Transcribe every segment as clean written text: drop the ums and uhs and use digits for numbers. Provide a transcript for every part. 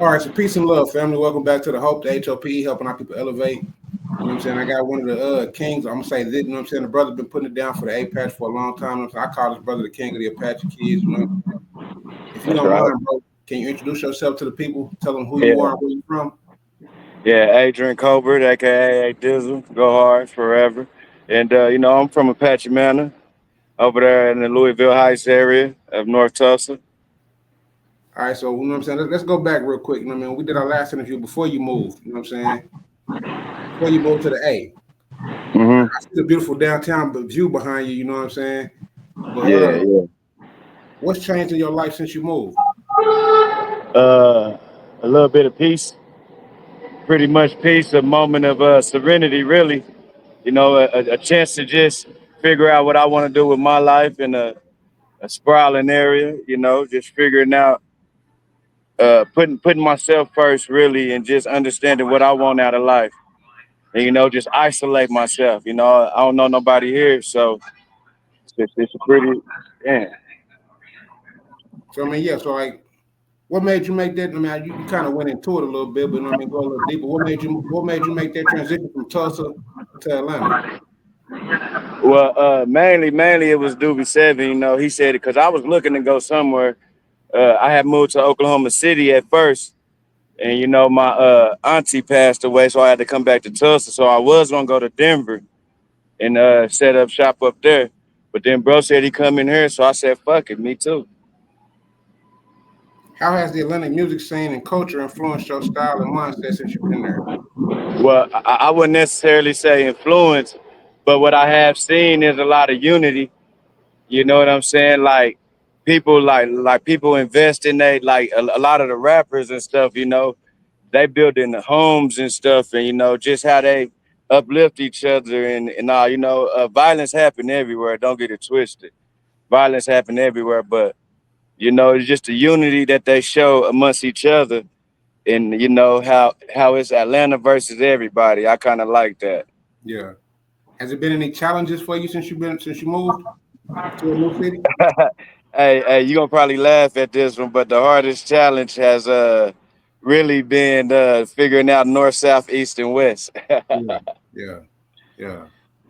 All right, so peace and love, family. Welcome back to the Hope, the HOP, helping our people elevate. You know what I'm saying? I got one of the kings. I'm gonna say this. You know what I'm saying? The brother been putting it down for the Apache for a long time. You know I call this brother the king of the Apache Kids. You know, if you That's don't right. mind, bro, can you introduce yourself to the people? Tell them who you are Yeah. and where you from. Yeah. Adrian Colbert, aka A Dizzle, go hard forever. And I'm from Apache Manor over there in the Louisville Heights area of North Tulsa. All right, so you know what I'm saying. Let's go back real quick. You know what I mean? We did our last interview before you moved. You know what I'm saying? Before you moved to the A. hmm I see the beautiful downtown view behind you. You know what I'm saying? But Yeah, yeah. what's changed in your life since you moved? A little bit of peace, pretty much peace, a moment of serenity, really. A chance to just figure out what I want to do with my life in a sprawling area. Just figuring out, putting myself first, really, and just understanding what I want out of life. And just isolate myself. I don't know nobody here, so it's a pretty yeah. So I mean, yeah. So like, what made you make that? I mean, you kind of went into it a little bit, but you know what I mean, go a little deeper. What made you make that transition from Tulsa to Atlanta? Well, mainly it was Doobie Seven. He said it because I was looking to go somewhere. I had moved to Oklahoma City at first, and my auntie passed away, so I had to come back to Tulsa. So I was gonna go to Denver and set up shop up there, but then bro said he come in here, so I said fuck it, me too. How has the Atlantic music scene and culture influenced your style and mindset since you've been there? Well, I wouldn't necessarily say influence, but what I have seen is a lot of unity. You know what I'm saying? Like people people invest in they like a lot of the rappers and stuff, they build in the homes and stuff, and just how they uplift each other and all. Violence happen everywhere. Don't get it twisted. Violence happen everywhere, but it's just the unity that they show amongst each other, and how it's Atlanta versus everybody. I kind of like that. Yeah. Has there been any challenges for you since you moved to a new city? Hey, you gonna probably laugh at this one, but the hardest challenge has really been figuring out north, south, east, and west. Yeah, yeah, yeah.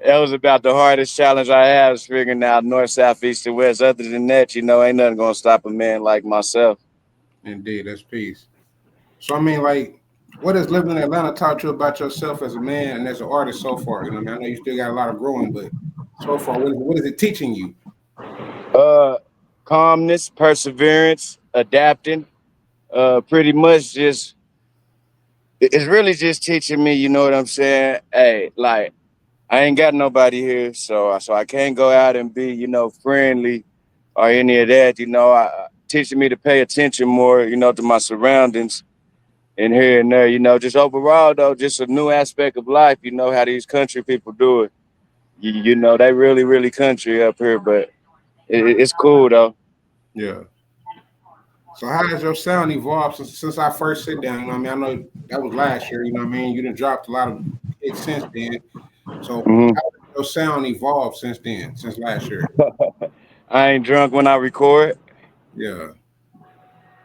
That was about the hardest challenge I have is figuring out north, south, east, and west. Other than that, ain't nothing gonna stop a man like myself. Indeed, that's peace. So I mean, like, what has living in Atlanta taught you about yourself as a man and as an artist so far? You know, what I mean, I know you still got a lot of growing, but so far, what is it teaching you? Uh, Calmness, perseverance, adapting. Pretty much just it's really just teaching me. You know what I'm saying? Hey, like I ain't got nobody here, so I can't go out and be, friendly or any of that. Teaching me to pay attention more, to my surroundings and here and there. Just overall though, just a new aspect of life. How these country people do it. They really, really country up here, but it's cool though. Yeah. So how has your sound evolved since I first sit down? You know, what I mean, I know that was last year. You know, what I mean, you done dropped a lot of hits since then. So hmm how has your sound evolved since then, since last year? I ain't drunk when I record, Yeah.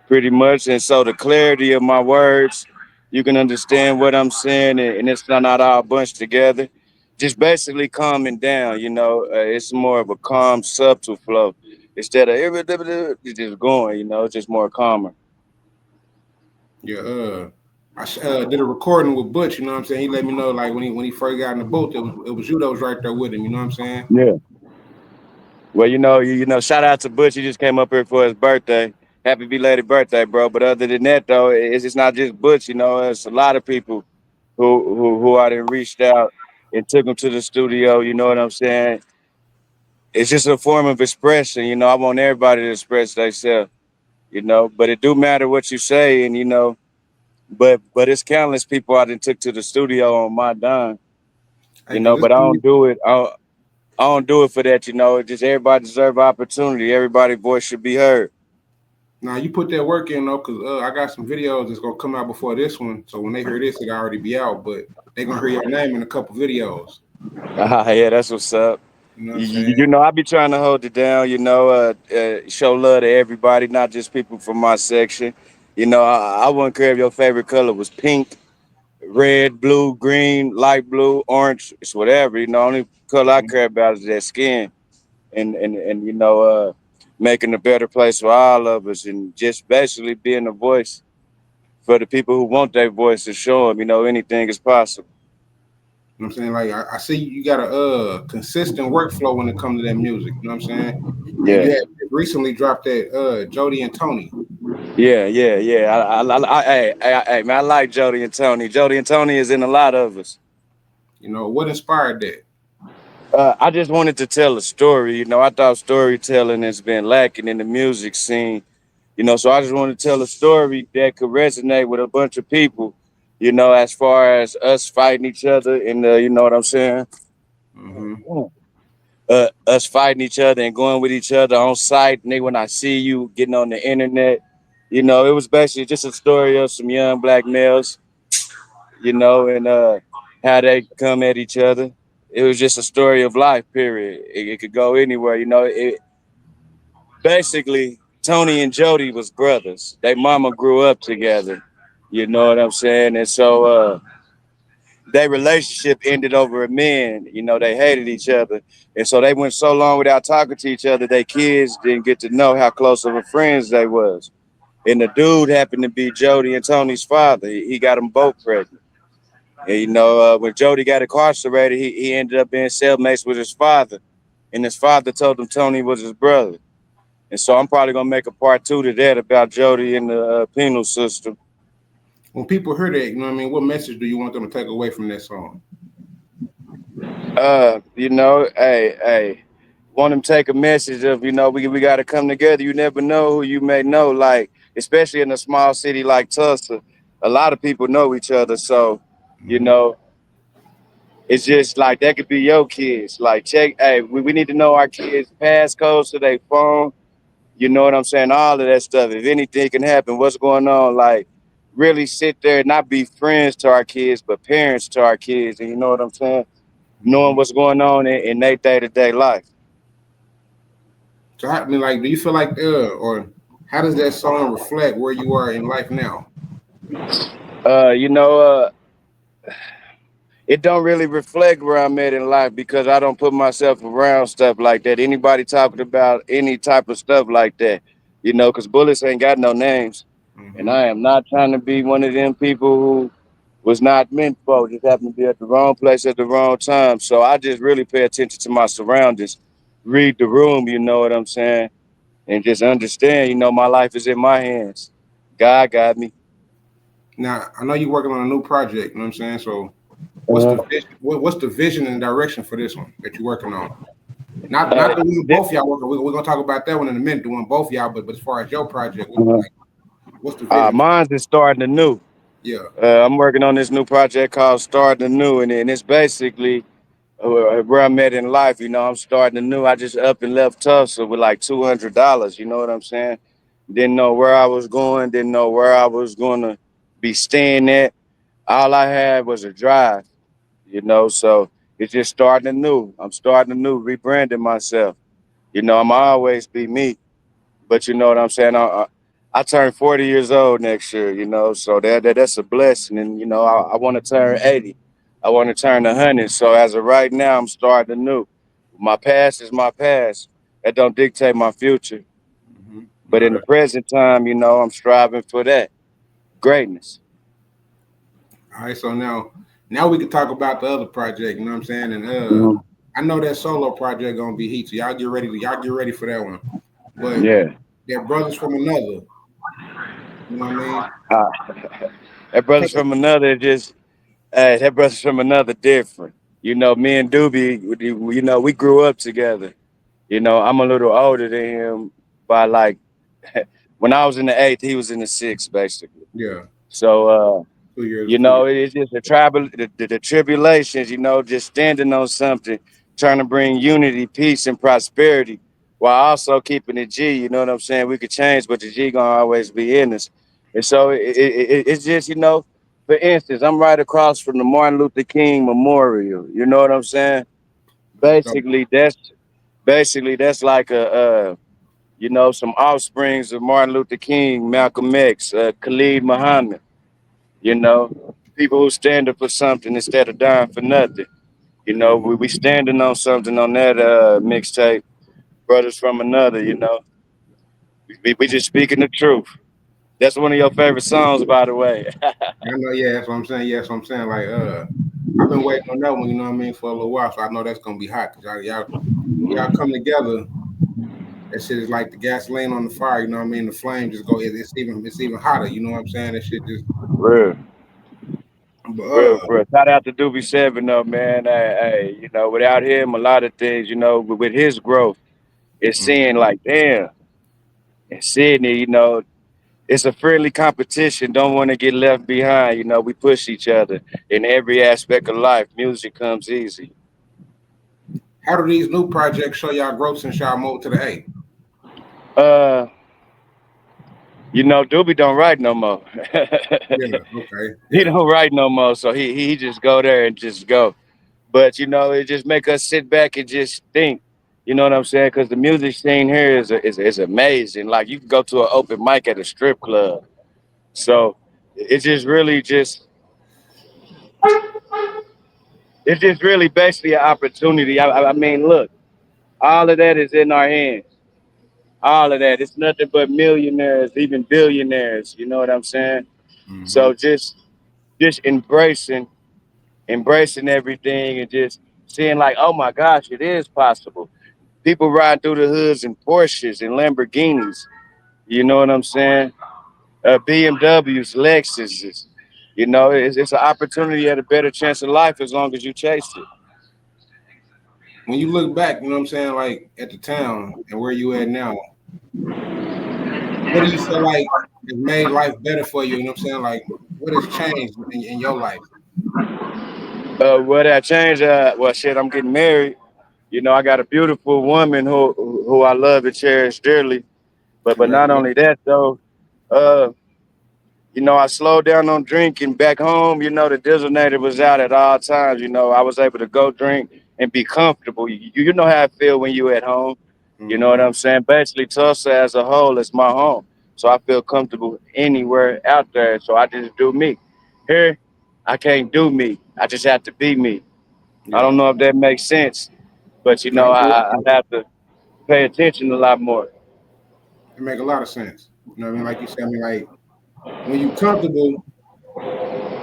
pretty much, and so the clarity of my words, you can understand what I'm saying, and it's not all bunched together. Just basically calming down, it's more of a calm, subtle flow instead of it's just going, it's just more calmer. Yeah. I did a recording with Butch. You know what I'm saying? He let me know like when he first got in the booth, it was you that was right there with him. You know what I'm saying? Yeah. Well, shout out to Butch. He just came up here for his birthday. Happy belated birthday, bro. But other than that, though, it's not just Butch. It's a lot of people who I done reached out and took him to the studio. You know what I'm saying? It's just a form of expression. I want everybody to express themselves. But it do matter what you say, and but it's countless people I done took to the studio on my dime. Hey, cause But I don't do it. I don't do it for that. Just everybody deserve opportunity. Everybody's voice should be heard. now you put that work in though, cause I got some videos that's gonna come out before this one. So when they hear this, it'll already be out. But they gonna hear your name in a couple videos. Yeah, that's what's up. You know what I'm saying? I be trying to hold it down. Show love to everybody, not just people from my section. I wouldn't care if your favorite color was pink, red, blue, green, light blue, orange. It's whatever. Only color I Mhm. care about is that skin, and making a better place for all of us, and just basically being a voice for the people who want their voice to show them. Anything is possible. You know what I'm saying? Like I see you got a consistent workflow when it comes to that music. You know what I'm saying? And you Yeah. had recently dropped that Jody and Tony. Yeah, yeah, yeah. Hey, man, I like Jody and Tony. Jody and Tony is in a lot of us. You know what inspired that? I just wanted to tell a story. I thought storytelling has been lacking in the music scene. So I just wanted to tell a story that could resonate with a bunch of people. As far as us fighting each other, and you know what I'm saying. Hmm. Us fighting each other and going with each other on site. Nigga, when I see you getting on the internet, it was basically just a story of some young black males, and how they come at each other. It was just a story of life, period. It could go anywhere, basically Tony and Jody was brothers. They mama grew up together. You know what I'm saying? And so their relationship ended over a man. They hated each other. And so they went so long without talking to each other, their kids didn't get to know how close of a friends they was. And the dude happened to be Jody and Tony's father. He got them both pregnant. And, when Jody got incarcerated, he ended up being cellmates with his father. And his father told him Tony was his brother. And so I'm probably gonna make a part two to that about Jody and the penal system. When people hear that, you know what I mean? What message do you want them to take away from that song? Hey, want them to take a message of, we got to come together. You never know who you may know, like, especially in a small city like Tulsa. A lot of people know each other. So, you Hmm. know, it's just like that could be your kids. Like, check, hey, we need to know our kids' passcodes to their phone. You know what I'm saying? All of that stuff. If anything can happen, what's going on? Like, really sit there and not be friends to our kids, but parents to our kids. And you know what I'm saying? Knowing Hmm. what's going on in their day to day life. So, I mean, like, do you feel like, or how does that song reflect where you are in life now? Uh, you know, uh, it don't really reflect where I'm at in life because I don't put myself around stuff like that. Anybody talking about any type of stuff like that, because bullets ain't got no names. And Hmm. I am not trying to be one of them people who was not meant for, just happened to be at the wrong place at the wrong time. So I just really pay attention to my surroundings, read the room, you know what I'm saying? And just understand, my life is in my hands. God got me. Now, I know you're working on a new project. You know what I'm saying? So, what's the Uh-huh. vision? What's the vision and direction for this one that you're working on? Not Uh, the one thi- both y'all working. We're gonna talk about that one in a minute. The one both y'all, but as far as your project, uh, like, what's the vision? Mine's is starting anew. Yeah. I'm working on this new project called Starting Anew, and it's basically where I'm at in life. I'm starting anew. I just up and left Tulsa with like $200. You know what I'm saying? Didn't know where I was going. Didn't know where I was going to be staying at. All I had was a drive. So it's just starting anew. I'm starting anew, rebranding myself. I'm always be me. But you know what I'm saying? I turn 40 years old next year, so that's a blessing. And, I want to turn 80. I want to turn 100. So as of right now, I'm starting anew. My past is my past. That don't dictate my future. Hmm. But in the present time, I'm striving for that greatness. All right. So now we can talk about the other project. You know what I'm saying? And Mhm. I know that solo project gonna be heat. So y'all get ready for that one. But Yeah. they're brothers from another. You know what I mean? Uh, that brother's from another, just, that brother's from another different. Me and Doobie, we grew up together. I'm a little older than him by like when I was in the eighth, he was in the sixth, basically. Yeah. So, 2 years. A few years. it's just the tribulations, just standing on something, trying to bring unity, peace, and prosperity, while also keeping it G. You know what I'm saying? We could change, but the G gonna always be in us. And so it's just, for instance, I'm right across from the Martin Luther King Memorial. You know what I'm saying? For sure. Basically, that's like a You know, some offsprings of Martin Luther King, Malcolm X, Khalid Muhammad. You know, people who stand up for something instead of dying for nothing. You know, Mm-hmm. we standing on something on that mixtape. Brothers from another. You know, we just speaking the truth. That's one of your favorite songs, by the way. I know, yeah, that's what I'm saying. Yeah, that's what I'm saying. Like, I've been waiting on that one, you know what I mean, for a little while. So I know that's gonna be hot. Cause y'all when y'all come together, that shit is like the gasoline on the fire, you know what I mean? The flame just go, it's even hotter, you know what I'm saying? That shit just Real, but real. Shout out to Doobie Seven though, man. Hey, you know, without him, a lot of things, you know, with his growth, it's seeing mhm. like, damn, and Sydney, you know, it's a friendly competition. Don't want to get left behind. You know, we push each other in every aspect of life. Music comes easy. How do these new projects show y'all growth since y'all moved to the A? Uh, you know, Doobie don't write no more. Yeah, okay, He yeah. don't write no more, so he just go there and just go. But you know, it just make us sit back and just think. You know what I'm saying? Because the music scene here is amazing. Like you can go to an open mic at a strip club. So it's just really just it's just really basically an opportunity. I mean, look, all of that is in our hands. All of that. It's nothing but millionaires, even billionaires. You know what I'm saying? Hmm. So just embracing everything and just seeing like, oh my gosh, it is possible. People ride through the hoods in Porsches and Lamborghinis. You know what I'm saying? BMWs, Lexuses. You know, it's an opportunity at a better chance of life as long as you chase it. When you look back, you know what I'm saying, like at the town and where you at now, what do you feel like has made life better for you? You know what I'm saying? Like what has changed in your life? What I changed? Well, shit, I'm getting married. You know, I got a beautiful woman who I love and cherish dearly. But not only Congratulations. that though, uh, you know, I slowed down on drinking back home. You know, the Dizzle was out at all times. You know, I was able to go drink and be comfortable. You know how I feel when you at home. You know what Hmm. I'm saying? Basically, Tulsa as a whole is my home. So I feel comfortable anywhere out there. So I just do me. Here, I can't do me. I just have to be me. I Yeah. don't know if that makes sense, but you No, know, I have to pay attention a lot more. it make a lot of sense. You know what I mean? Like you said, I mean, like when you comfortable,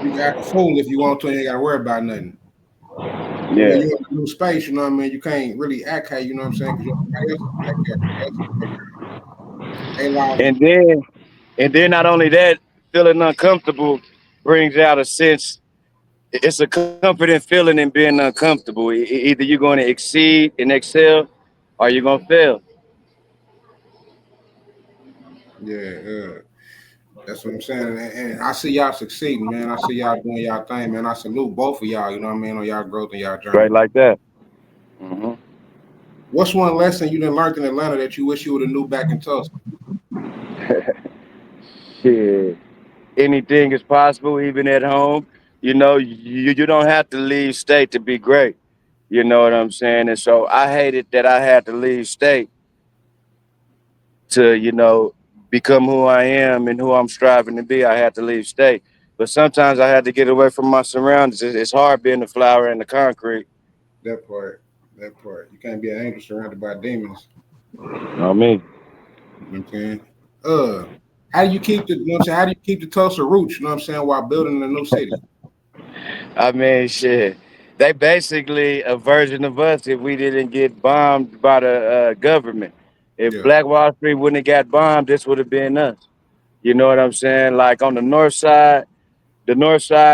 you can act a fool if you want to, and you ain't got to worry about nothing. But when Yeah. you're in a new space, you know what I mean, you can't really act how you know what I'm saying, because everybody else is back there, everybody else is back there. Hey, Lobster. And then not only that, feeling uncomfortable brings out a sense. It's a comforting feeling in being uncomfortable. Either you're going to exceed and excel, or you're going to fail. Yeah, that's what I'm saying. And I see y'all succeeding, man. I see y'all doing y'all thing, man. I salute both of y'all, you know what I mean, on y'all growth and y'all journey. Right like that. Hmm. What's one lesson you done learned in Atlanta that you wish you would have knew back in Tulsa? Shit. Anything is possible, even at home. You know, you don't have to leave state to be great. You know what I'm saying? And so I hated that I had to leave state to, you know, become who I am and who I'm striving to be. I had to leave state. But sometimes I had to get away from my surroundings. It's hard being the flower in the concrete. That part. That part. You can't be an angel surrounded by demons. You know what I mean? You know what I'm saying? Uh, how do you keep the you know what I'm saying? How do you keep the Tulsa roots, you know what I'm saying, while building a new city? I mean, shit. They basically a version of us if we didn't get bombed by the government. If Yeah, Black Wall Street wouldn't have got bombed, this would have been us. You know what I'm saying? Like on the north side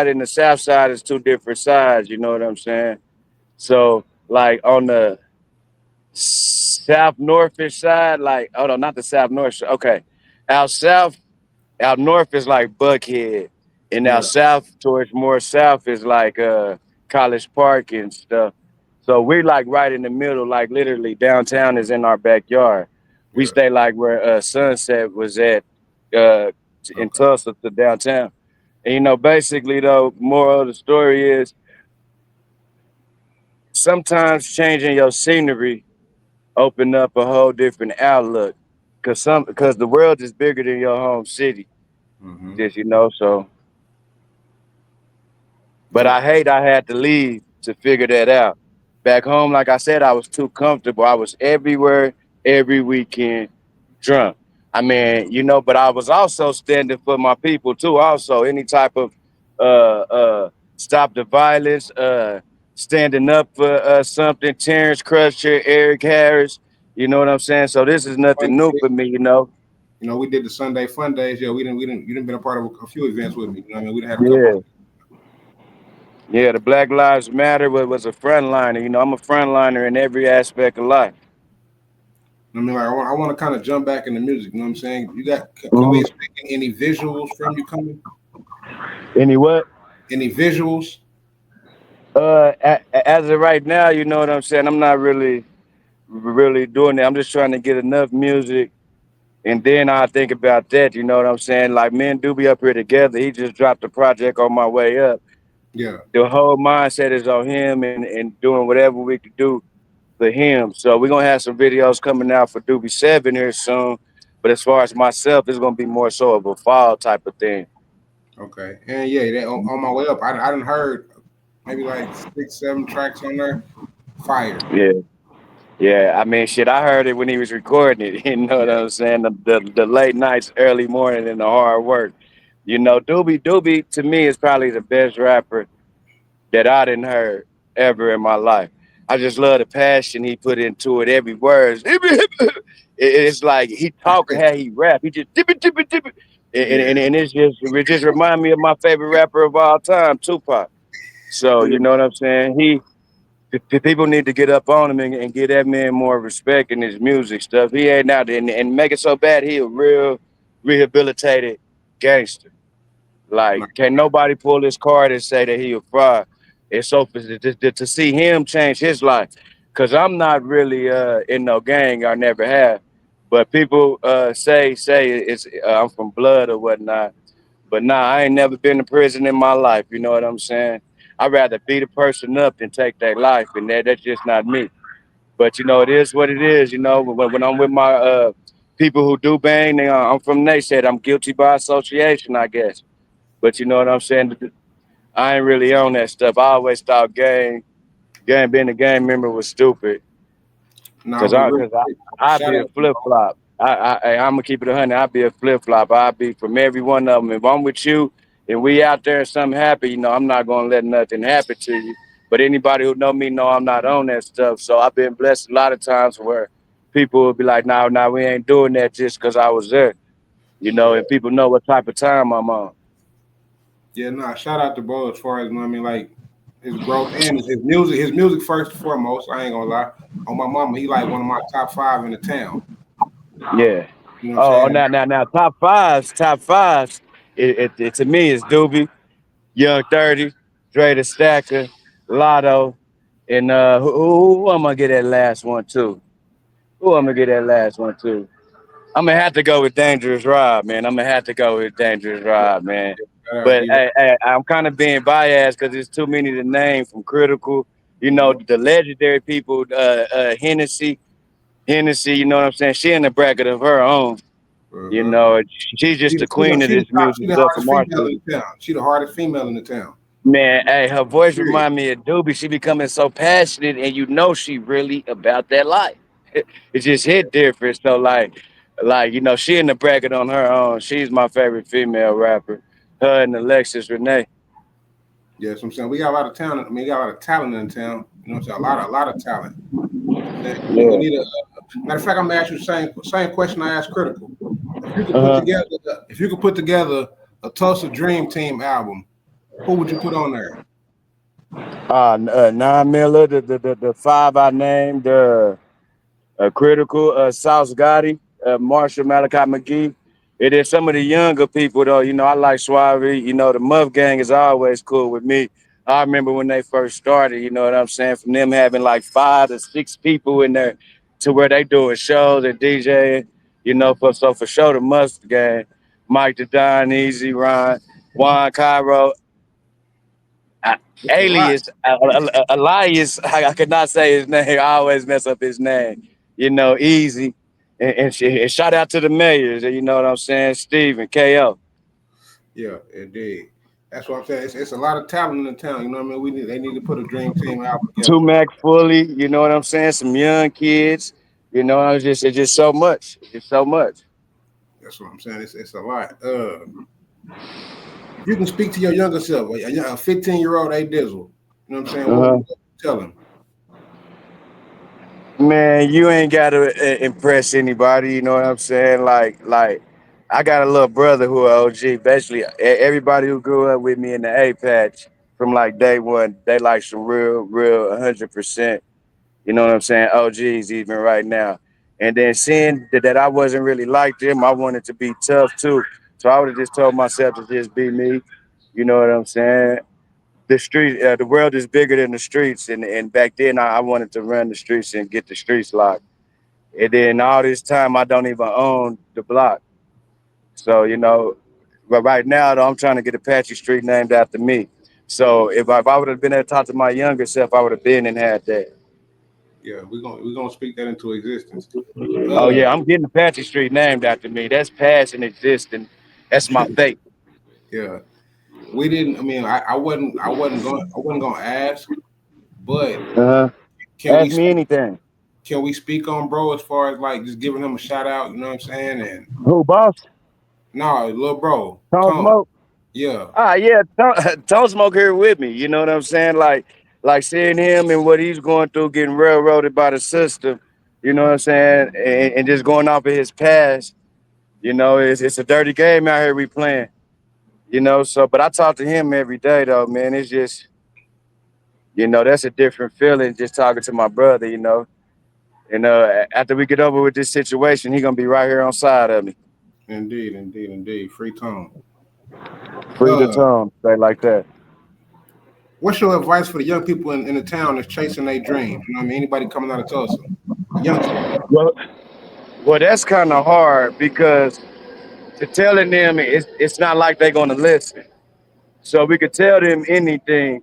and the south side is two different sides. You know what I'm saying? So, like on the south northish side, like, hold on, not the south north. Okay, out south, out north is like Buckhead, and out yeah, south towards more south is like College Park and stuff. So we're like right in the middle, like literally downtown is in our backyard. We yeah. stay like where Sunset was at uh, in Okay. Tulsa to downtown. And you know, basically though, moral of the story is sometimes changing your scenery open up a whole different outlook. because the world is bigger than your home city. Mm-hmm. Just so. But Yeah. I hate I had to leave to figure that out. Back home, like I said, I was too comfortable. I was everywhere, every weekend, drunk. I mean, but I was also standing for my people too. Also, any type of stop the violence, standing up for something. Terrence Crutcher, Eric Harris. You know what I'm saying? So this is Like nothing we new did, for me. we did the Sunday Fun Days. Yeah, you didn't been a part of a few events with me. You know what I mean? We done had a couple. Yeah. Yeah, the Black Lives Matter was a frontliner. I'm a frontliner in every aspect of life. I mean, like I want to kind of jump back in the music. You know what I'm saying? Can we Mhm. expect any visuals from you coming? Any what? Any visuals? As of right now, you know what I'm saying. I'm not really doing it. I'm just trying to get enough music, and then I think about that. You know what I'm saying? Like me and Doobie up here together. He just dropped a project on my way up. Yeah. The whole mindset is on him and doing whatever we could do for him. So we're gonna have some videos coming out for Doobie 7 here soon. But as far as myself, it's gonna be more so of a fall type of thing. Okay. And yeah, on my way up, I done heard maybe like 6, 7 tracks on there. Fire. Yeah. Yeah, I mean, shit, I heard it when he was recording it. You know what Yeah. I'm saying? The late nights, early morning, and the hard work. Doobie to me is probably the best rapper that I didn't heard ever in my life. I just love the passion he put into it. Every word, it's like he talk how he rap. He just dip it, dip it, dip it, Yeah. and it just remind me of my favorite rapper of all time, Tupac. So Yeah. you know what I'm saying? People need to get up on him and give that man more respect in his music stuff. He ain't out there and make it so bad he a real rehabilitated gangster. Like, Like, can nobody pull his card and say that he a fraud? It's so to see him change his life. Cause I'm not really in no gang. I never have. But people say it's I'm from blood or whatnot. But nah, I ain't never been to prison in my life. You know what I'm saying? I'd rather beat a person up than take their life, and that's just not me. But it is what it is. When I'm with my people who do bang, I'm from they said I'm guilty by association, I guess. But you know what I'm saying? I ain't really on that stuff. I always thought being a gang member was stupid. nah, Cause but I, real cause I, quick, I'd shout be a out to flip flop. I'm gonna keep it 100. I'd be a flip flop. I'd be from every one of them. If I'm with you and we out there and something happen, I'm not gonna let nothing happen to you. But anybody who know me know I'm not on that stuff. So I've been blessed a lot of times where people will be like, "No, no, we ain't doing that just because I was there." And people know what type of time I'm on. yeah, nah, shout out to bro as far as I mean, like his growth and his music. His music first and foremost. I ain't gonna lie. On my mama, he like one of my top 5 in the town. Yeah. You know what I'm Oh, saying? now, top fives. It to me is Doobie, Young 30, Dre the Stacker, Lotto, and who I'm gonna get that last one too? Who I'm gonna get that last one too? I'm gonna have to go with Dangerous Rob, man. I'm gonna have to go with Dangerous Yeah, Rob, man. shout out, But yeah, I'm kind of being biased because there's too many to name from Critical. yeah. The legendary people, Hennessy. You know what I'm saying? She in the bracket of her own. You Uh-huh. know, she's just the queen of She the this top. music She the stuff from hardest our female city. in the town. She the hardest female in the town. Man, hey, her voice Period. remind me of Doobie. She becoming so passionate, and she really about that life. It just hit different. So she in the bracket on her own. She's my favorite female rapper. Her and Alexis Renee. Yeah, so I'm saying we got a lot of talent. I mean, we got a lot of talent in the town. You know what I'm saying? A lot of talent. You know what I'm saying? We Yeah. need a matter of fact. I'm gonna ask you the same question I asked Critical. Uh-huh. If you could put together a Tulsa Dream Team album, who would you put on there? 9 Miller, the five I named, Critical, South Gotti, Marshall Malachi McGee. It is some of the younger people though. I like Suave. The Muff Gang is always cool with me. I remember when they first started. You know what I'm saying? From them having like 5 to 6 people in there to where they doing shows and DJing. For sure the Muff Gang, Mike the Don, Easy, Ron, Juan Cairo, uh, It's a lot. Alias, Elias. I could not say his name. I always mess up his name. Easy. And shout out to the mayors, you know what I'm saying, Steve and KO. Yeah, indeed. That's what I'm saying. It's a lot of talent in the town. You know what I mean? They need to put a dream team out together. Two Mac Fully, you know what I'm saying, some young kids, you know, it's just so much. It's so much. That's what I'm saying. It's a lot. If you can speak to your younger self, a 15-year-old A Dizzle, you know what I'm saying? What would Uh-huh. you tell him? Man, you ain't gotta impress anybody. You know what I'm saying? I got a little brother who a OG. Basically, everybody who grew up with me in the A patch from like day one, they like some real 100%. You know what I'm saying? OGs even right now. And then seeing that I wasn't really like them, I wanted to be tough too. So I would have just told myself to just be me. You know what I'm saying? The world is bigger than the streets, and back then I wanted to run the streets and get the streets locked. And then all this time I don't even own the block. So but right now though I'm trying to get Apache Street named after me. So if I would have been able to talk to my younger self, I would have been and had that. Yeah, we're gonna speak that into existence. Oh Uh, yeah, I'm getting Apache Street named after me. That's past and existing. That's my fate. yeah, we didn't. I mean, I wasn't gonna ask, but Uh-huh. can we Ask me speak? anything. Can we speak on bro as far as like just giving him a shout out? You know what I'm saying? And Who, boss? no, little bro, Tone Tone. Smoke? Yeah, Ah, yeah, Tone Smoke here with me. You know what I'm saying? Like seeing him and what he's going through, getting railroaded by the system. You know what I'm saying? And just going off of his past. You know, it's a dirty game out here we playing. You know, so but I talk to him every day though, man. It's just that's a different feeling just talking to my brother. And after we get over with this situation, he gonna be right here on side of me. indeed, indeed, indeed. Free Tone. Free the Uh, tone, say like that. what's your advice for the young people in the town that's chasing their dreams? You know what I mean? Anybody coming out of Tulsa, youngsters. Well, well, that's kind of hard because to telling them it's not like they're gonna listen. So we could tell them anything.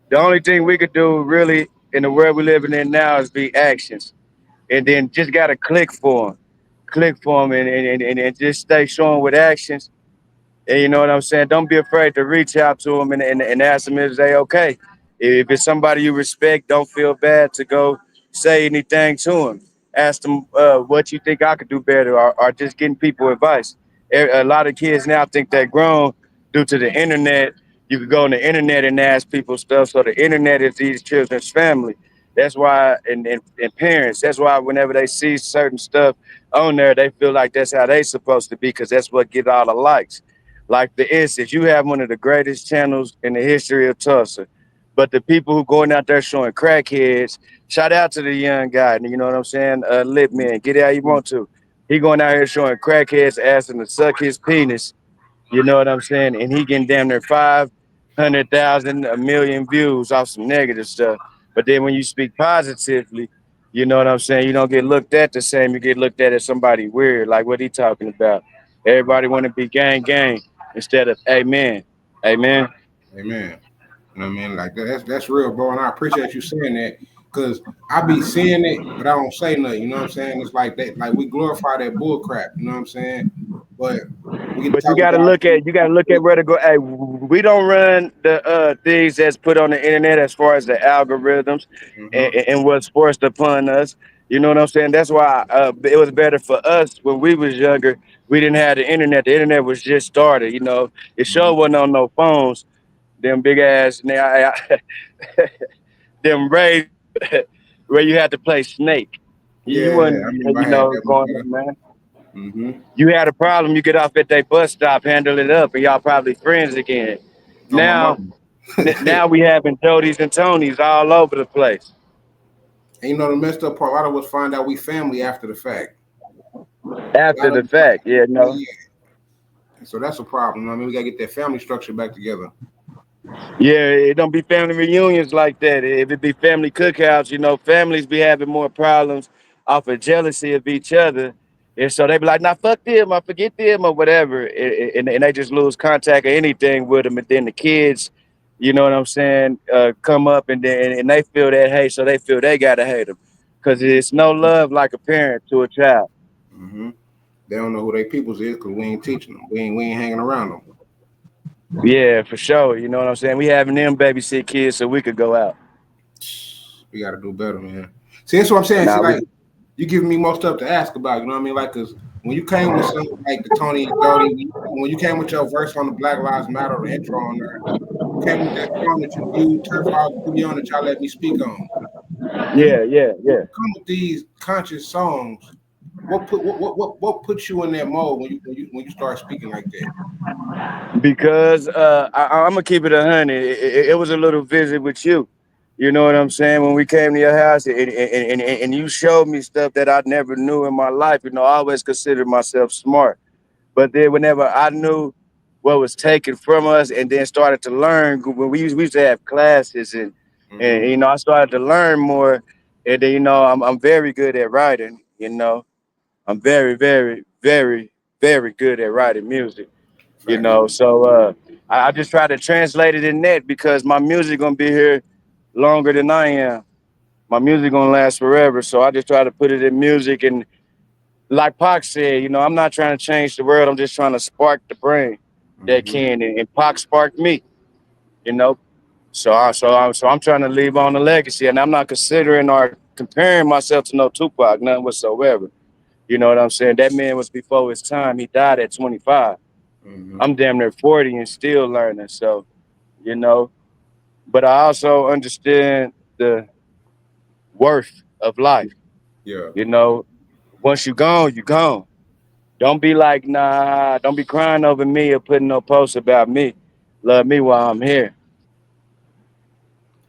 The only thing we could do really in the world we're living in now is be actions, and then just gotta click for them, and just stay showing with actions. And you know what I'm saying? Don't be afraid to reach out to them and ask them if they okay. If it's somebody you respect, don't feel bad to go say anything to them. Ask them what you think I could do better, or just getting people advice. A lot of kids now think they're grown due to the internet. You could go on the internet and ask people stuff. So the internet is these children's family. That's why, and parents, that's why whenever they see certain stuff on there, they feel like that's how they supposed to be because that's what get all the likes. Like the instance, you have one of the greatest channels in the history of Tulsa. But the people who going out there showing crackheads, shout out to the young guy, you know what I'm saying? Lit man, get it how you want to. He going out here showing crackheads asking to suck his penis, you know what I'm saying? And he getting damn near 500,000, a million views off some negative stuff. But then when you speak positively, you know what I'm saying? You don't get looked at the same. You get looked at as somebody weird, like what he talking about. Everybody want to be gang instead of amen, amen. Amen. You know what I mean? Like that's real, bro. And I appreciate you saying that because I be seeing it, but I don't say nothing. You know what I'm saying? It's like that, like we glorify that bull crap. You know what I'm saying? But we get to But you talk gotta about look at where to go. Hey, we don't run the things that's put on the internet as far as the algorithms uh-huh. and what's forced upon us. You know what I'm saying? That's why it was better for us when we was younger. We didn't have the internet. The internet was just started. It sure Mhm. wasn't on no phones. Them big ass, them raised where you had to play Snake. You Yeah, yeah. wasn't, I remember I had that one, going brother. on, man. Mm-hmm. You had a problem, you get off at that bus stop, handle it up, and y'all probably friends again. On my Now, mom. now we having Jodys and Tonys all over the place. And you know the messed up part, a lot of us find out we family after the fact. A After lot of the us, fact, yeah. So that's a problem. I mean, we gotta get that family structure back together. Yeah, it don't be family reunions like that. If it be family cookouts, families be having more problems off of jealousy of each other. And so they be like, nah, fuck them, I forget them or whatever. And they just lose contact or anything with them. And then the kids, you know what I'm saying, come up and they feel that hate. So they feel they got to hate them. Because it's no love like a parent to a child. Mm-hmm. They don't know who they peoples is because we ain't teaching them. We ain't hanging around them. Yeah, for sure. You know what I'm saying? We having them babysit kids so we could go out. We got to do better, man. See, that's what I'm saying. See, Nah, we like you giving me more stuff to ask about. You know what I mean? Like, cause when you came with something like the Tony and Jody, when you came with your verse on the Black Lives Matter, the intro on there, you came with that song that you viewed Turf House Studio that y'all let me speak on. yeah, yeah, yeah. Come with these conscious songs. What put you in that mode when you start speaking like that? Because I'm gonna keep it 100. It was a little visit with you. You know what I'm saying? When we came to your house and you showed me stuff that I never knew in my life. You know, I always considered myself smart. But then whenever I knew what was taken from us and then started to learn, when we used to have classes and Mm-hmm. you know, I started to learn more. And then, you know, I'm very good at writing, you know. I'm very, very, very, very good at writing music, you Facts. know. So I just try to translate it in that because my music gonna be here longer than I am. My music gonna last forever. So I just try to put it in music and like Pac said, you know, I'm not trying to change the world. I'm just trying to spark the brain that Mm-hmm. can, and Pac sparked me, you know. So I'm trying to leave on a legacy, and I'm not considering or comparing myself to no Tupac, none whatsoever. You know what I'm saying? That man was before his time. He died at 25. Mm-hmm. I'm damn near 40 and still learning. So, you know, but I also understand the worth of life. Yeah. You know, once you gone, you gone. Don't be like, nah, don't be crying over me or putting no posts about me. Love me while I'm here.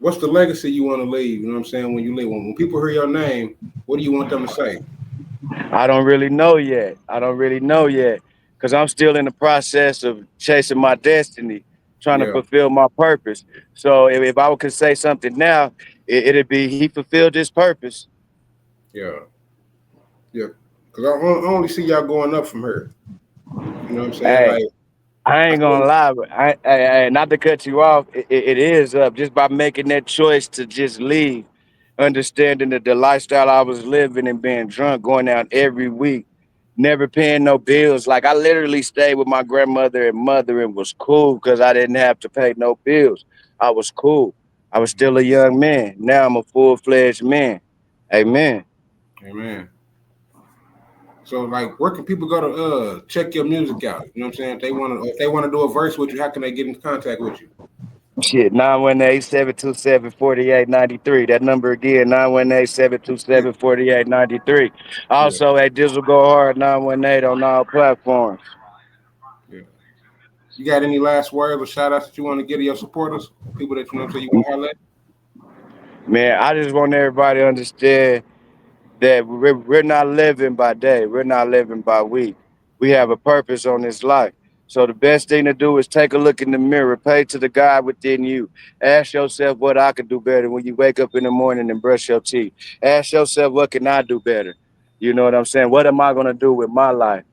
What's the legacy you want to leave? You know what I'm saying? When you leave, when people hear your name, what do you want them to say? I don't really know yet. I don't really know yet. Cause I'm still in the process of chasing my destiny, trying to Yeah. fulfill my purpose. So if I could say something now, it'd be he fulfilled his purpose. Yeah. Yeah. Because I only see y'all going up from here. You know what I'm saying? Hey, Like, I I ain't gonna think, lie, but not to cut you off, it is up just by making that choice to just leave, understanding that the lifestyle I was living and being drunk, going out every week, never paying no bills. Like I literally stayed with my grandmother and mother and was cool because I didn't have to pay no bills. I was cool. I was still a young man. Now I'm a full-fledged man. Amen. amen. So, like, where can people go to check your music out? You know what I'm saying? If they want to do a verse with you, how can they get in contact with you? Shit, 918-727-4893. That number again, 918-727-4893. Yeah. Also, A Dizzle Go Hard, 918 on all platforms. Yeah. You got any last words or shout outs that you want to give to your supporters? People that you know what I'm saying you want to highlight? Man, I just want everybody to understand that we're not living by day. We're not living by week. We have a purpose on this life. So the best thing to do is take a look in the mirror, pray to the God within you. Ask yourself what I could do better when you wake up in the morning and brush your teeth. Ask yourself what can I do better? You know what I'm saying? What am I going to do with my life?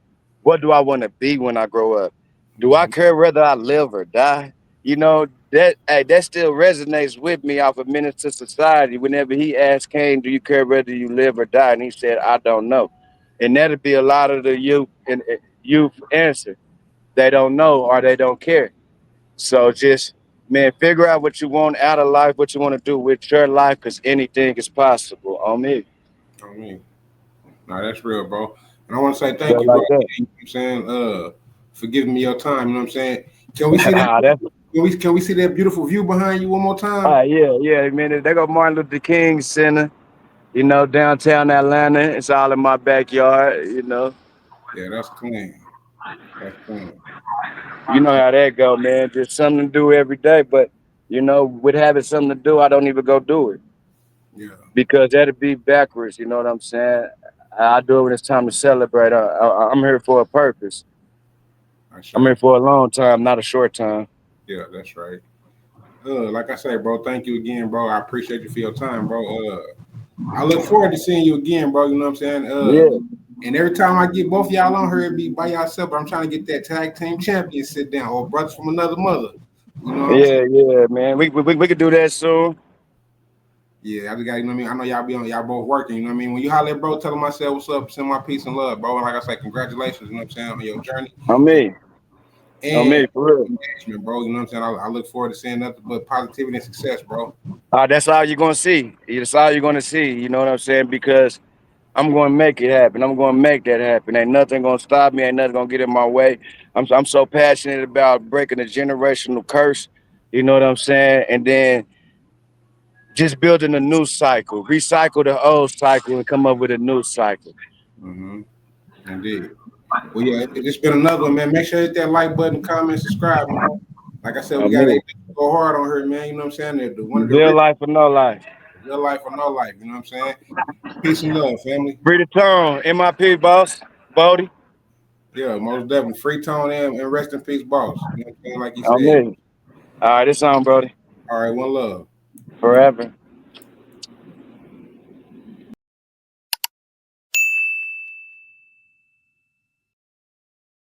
What do I want to be when I grow up? Do I Mm-hmm. care whether I live or die? You know, that still resonates with me off of Menace to Society. Whenever he asked Kane, do you care whether you live or die? And he said, I don't know. And that'd be a lot of the youth answer. They don't know or they don't care. So just man, figure out what you want out of life, what you want to do with your life, because anything is possible on me. I mean, nah, that's real, bro. And I want to say thank Stuff you, bro. like that. You know what I'm saying? For giving me your time. You know what I'm saying? Can we see that? That's Can we see that beautiful view behind you one more time? yeah, yeah, man. They go Martin Luther King Center. You know, downtown Atlanta. It's all in my backyard, you know. Yeah, that's clean. That's clean. You know how that go, man. Just something to do every day. But, you know, with having something to do, I don't even go do it. Yeah, Because that'd be backwards, you know what I'm saying? I do it when it's time to celebrate. I'm here for a purpose. that's I'm here right. for a long time, not a short time. Yeah, that's right. Like I say, bro, thank you again, bro. I appreciate you for your time, bro. I look forward to seeing you again, bro. You know what I'm saying? Yeah. And every time I get both y'all on here, it be by yourself. But I'm trying to get that tag team champion sit down or brothers from another mother. You know what I'm saying? Yeah, yeah, man. We could do that soon. Yeah, I just got, you know what I mean? I know y'all be on, y'all both working, you know what I mean? When you holler at bro, tell him I said what's up, send my peace and love, bro. And like I said, congratulations, you know what I'm saying, on your journey. On me. On And me, for real. engagement, bro. You know what I'm saying? I look forward to seeing nothing but positivity and success, bro. That's all you're gonna see. That's all you're gonna see. You know what I'm saying? Because I'm gonna make it happen. I'm gonna make that happen. Ain't nothing gonna stop me. Ain't nothing gonna get in my way. I'm so passionate about breaking the generational curse. You know what I'm saying? And then just building a new cycle, recycle the old cycle, and come up with a new cycle. Mm-hmm. Indeed. Well, yeah, it's been another one, man. Make sure you hit that like button, comment, subscribe, man. Like I said, we On got me. a go hard on her, man. You know what I'm saying? One of the Real rich, life or no life. real life or no life. You know what I'm saying? Peace and love, family. Free the tone. MIP, boss. Bodie. Yeah, most definitely. Free tone and rest in peace, boss. You know what I'm saying? Like you On said. me. All right, it's on, Brody. All right, one love. Forever.